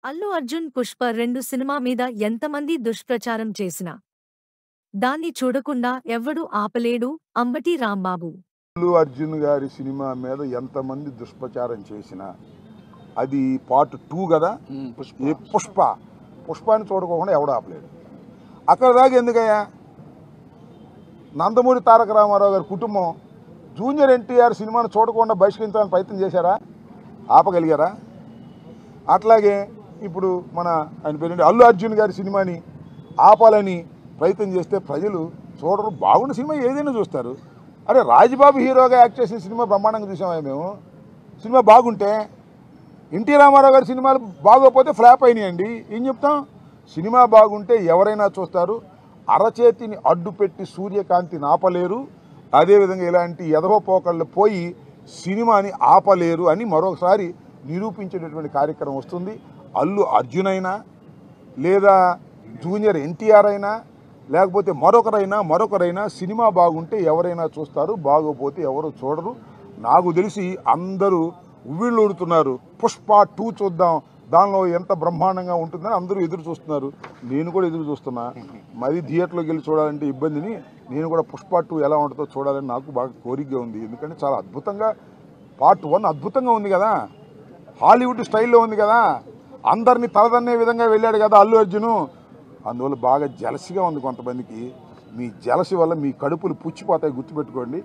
Allu Arjun 'Pushpa 2' cinema మీద ఎంతమంది దుష్ప్రచారం చేసినా దాన్ని చూడకుండా ఎవ్వడూ ఆపలేడు అంబటి రాంబాబు. అల్లు అర్జున్ గారి సినిమా మీద ఎంతమంది దుష్ప్రచారం చేసినా అది పార్ట్ 2 కదా. పుష్పాన్ని చూడకోకుండా ఎవడు ఆపలేడు. అక్కడ దాకా ఎందుకయ్యా? నందమూరి తారక రామారావు గారి కుటుంబం జూనియర్ ఎన్టీఆర్ సినిమాను చూడకుండా బహిష్కరించాలని ప్రయత్నం చేశారా? ఆపగలిగారా? అట్లాగే ఇప్పుడు ఆయన పేరు అల్లు అర్జున్ గారి సినిమాని ఆపాలని ప్రయత్నం చేస్తే ప్రజలు చూడరు. బాగున్న సినిమా ఏదైనా చూస్తారు. అరే రాజ్బాబు హీరోగా యాక్ట్ చేసిన సినిమా బ్రహ్మాండంగా చూసామా మేము? సినిమా బాగుంటే ఎన్టీ రామారావు గారి సినిమాలు బాగోకపోతే ఫ్లాప్ అయినాయండి. ఏం చెప్తాం? సినిమా బాగుంటే ఎవరైనా చూస్తారు. అరచేతిని అడ్డుపెట్టి సూర్యకాంతిని ఆపలేరు. అదేవిధంగా ఇలాంటి ఎదవపోకళ్ళు పోయి సినిమాని ఆపలేరు అని మరొకసారి నిరూపించేటటువంటి కార్యక్రమం వస్తుంది. అల్లు అర్జున్ అయినా లేదా జూనియర్ ఎన్టీఆర్ అయినా లేకపోతే మరొకరైనా సినిమా బాగుంటే ఎవరైనా చూస్తారు, బాగోపోతే ఎవరు చూడరు. నాకు తెలిసి అందరూ ఉవ్విళ్ళూరుతున్నారు. పుష్ప 2 చూద్దాం, దానిలో ఎంత బ్రహ్మాండంగా ఉంటుందని అందరూ ఎదురు చూస్తున్నారు. నేను కూడా ఎదురు చూస్తున్నా. మరి థియేటర్లోకి వెళ్ళి చూడాలంటే ఇబ్బందిని నేను కూడా పుష్ప 2 ఎలా ఉంటుందో చూడాలని నాకు బాగా కోరికగా ఉంది. ఎందుకంటే చాలా అద్భుతంగా పార్ట్ 1 అద్భుతంగా ఉంది కదా, హాలీవుడ్ స్టైల్లో ఉంది కదా, అందరినీ తలదన్నే విధంగా వెళ్ళాడు కదా అల్లు అర్జును. అందువల్ల బాగా జలసిగా ఉంది కొంతమందికి. మీ జలసి వల్ల మీ కడుపులు పుచ్చిపోతాయి, గుర్తుపెట్టుకోండి.